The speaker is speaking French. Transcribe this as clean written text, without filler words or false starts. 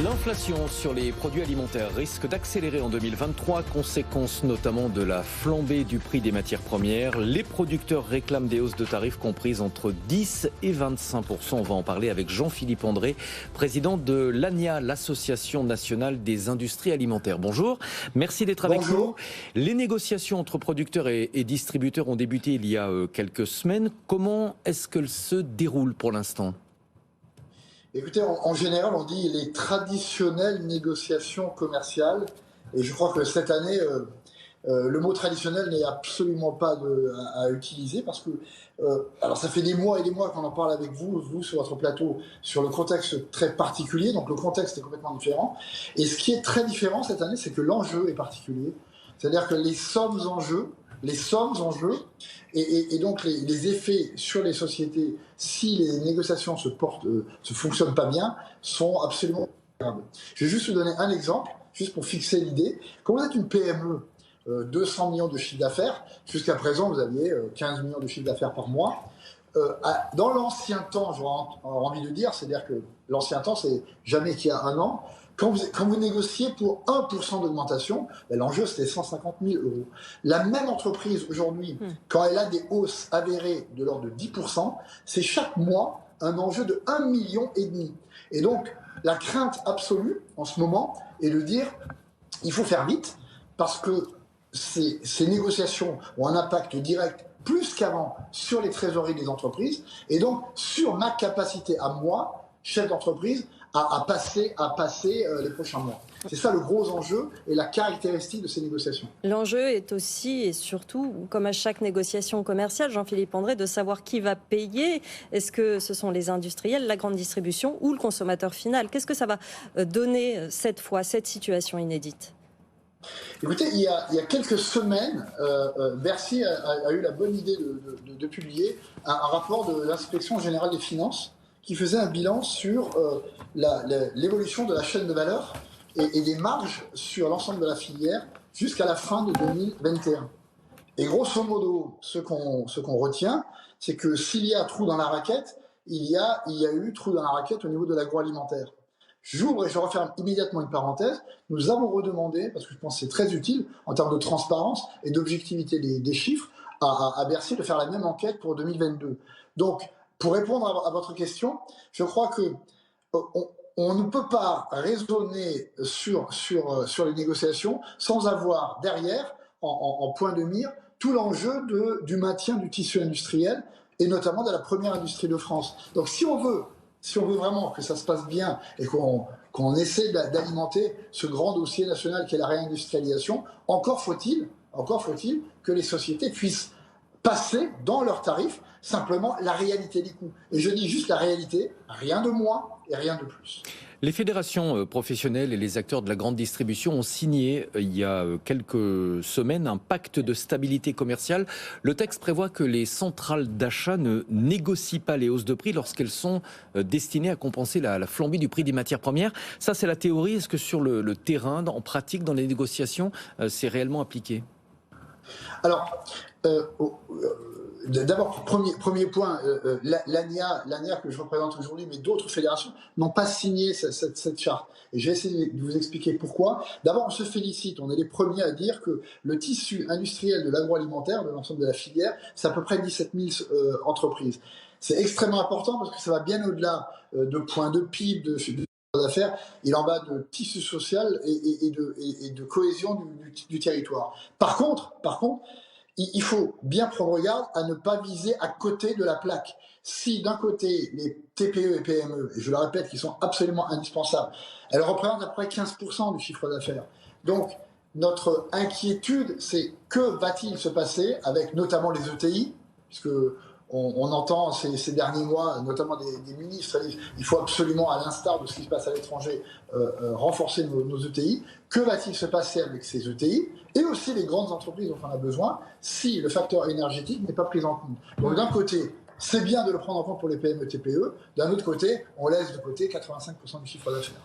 L'inflation sur les produits alimentaires risque d'accélérer en 2023, conséquence notamment de la flambée du prix des matières premières. Les producteurs réclament des hausses de tarifs comprises entre 10 et 25%. On va en parler avec Jean-Philippe André, président de l'ANIA, l'Association nationale des industries alimentaires. Bonjour, merci d'être avec nous. Les négociations entre producteurs et distributeurs ont débuté il y a quelques semaines. Comment est-ce qu'elles se déroulent pour l'instant ? Écoutez, en général, on dit les traditionnelles négociations commerciales. Et je crois que cette année, le mot traditionnel n'est absolument pas à utiliser parce que, alors ça fait des mois et des mois qu'on en parle avec vous sur votre plateau, sur le contexte très particulier. Donc le contexte est complètement différent. Et ce qui est très différent cette année, c'est que l'enjeu est particulier. C'est-à-dire que les sommes en jeu, et donc les effets sur les sociétés, si les négociations se fonctionnent pas bien, sont absolument graves. Je vais juste vous donner un exemple, juste pour fixer l'idée. Quand vous êtes une PME, 200 millions de chiffre d'affaires, jusqu'à présent vous aviez 15 millions de chiffre d'affaires par mois. Dans l'ancien temps, j'aurais envie de dire, c'est-à-dire que l'ancien temps, c'est jamais qu'il y a un an. Quand vous négociez pour 1% d'augmentation, l'enjeu c'était 150 000 euros. La même entreprise aujourd'hui, quand elle a des hausses avérées de l'ordre de 10%, c'est chaque mois un enjeu de 1,5 million. Et donc, la crainte absolue en ce moment est de dire il faut faire vite parce que ces négociations ont un impact direct plus qu'avant sur les trésoreries des entreprises et donc sur ma capacité à moi, chef d'entreprise, à passer les prochains mois. C'est ça le gros enjeu et la caractéristique de ces négociations. L'enjeu est aussi et surtout, comme à chaque négociation commerciale, Jean-Philippe André, de savoir qui va payer. Est-ce que ce sont les industriels, la grande distribution ou le consommateur final ? Qu'est-ce que ça va donner cette fois, cette situation inédite ? Écoutez, il y a quelques semaines, Bercy a eu la bonne idée de publier un rapport de l'Inspection générale des finances qui faisait un bilan sur l'évolution de la chaîne de valeur et des marges sur l'ensemble de la filière jusqu'à la fin de 2021. Et grosso modo, ce qu'on retient, c'est que s'il y a trou dans la raquette, il y a eu trou dans la raquette au niveau de l'agroalimentaire. J'ouvre et je referme immédiatement une parenthèse. Nous avons redemandé, parce que je pense que c'est très utile en termes de transparence et d'objectivité des chiffres, à Bercy de faire la même enquête pour 2022. Donc, pour répondre à votre question, je crois que on ne peut pas raisonner sur les négociations sans avoir derrière, en point de mire, tout l'enjeu du maintien du tissu industriel et notamment de la première industrie de France. Donc si on veut vraiment que ça se passe bien et qu'on essaie d'alimenter ce grand dossier national qu'est la réindustrialisation, encore faut-il que les sociétés puissent passer dans leurs tarifs simplement la réalité des coûts. Et je dis juste la réalité, rien de moins et rien de plus. Les fédérations professionnelles et les acteurs de la grande distribution ont signé il y a quelques semaines un pacte de stabilité commerciale. Le texte prévoit que les centrales d'achat ne négocient pas les hausses de prix lorsqu'elles sont destinées à compenser la flambée du prix des matières premières. Ça, c'est la théorie. Est-ce que sur le terrain, en pratique, dans les négociations, c'est réellement appliqué ? Alors, d'abord, premier point, l'ANIA que je représente aujourd'hui, mais d'autres fédérations n'ont pas signé cette charte. Et j'ai essayé de vous expliquer pourquoi. D'abord, on se félicite, on est les premiers à dire que le tissu industriel de l'agroalimentaire, de l'ensemble de la filière, c'est à peu près 17 000 entreprises. C'est extrêmement important parce que ça va bien au-delà de points de PIB, d'affaires, il en va de tissu social et de cohésion du territoire. Par contre, il faut bien prendre garde à ne pas viser à côté de la plaque. Si d'un côté, les TPE et PME, et je le répète, qui sont absolument indispensables, elles représentent à peu près 15% du chiffre d'affaires. Donc, notre inquiétude, c'est que va-t-il se passer avec notamment les ETI, puisque on entend ces derniers mois, notamment des ministres, il faut absolument, à l'instar de ce qui se passe à l'étranger, renforcer nos ETI. Que va-t-il se passer avec ces ETI et aussi les grandes entreprises dont on a besoin si le facteur énergétique n'est pas pris en compte? Donc d'un côté, c'est bien de le prendre en compte pour les PME et TPE, d'un autre côté, on laisse de côté 85% du chiffre d'affaires.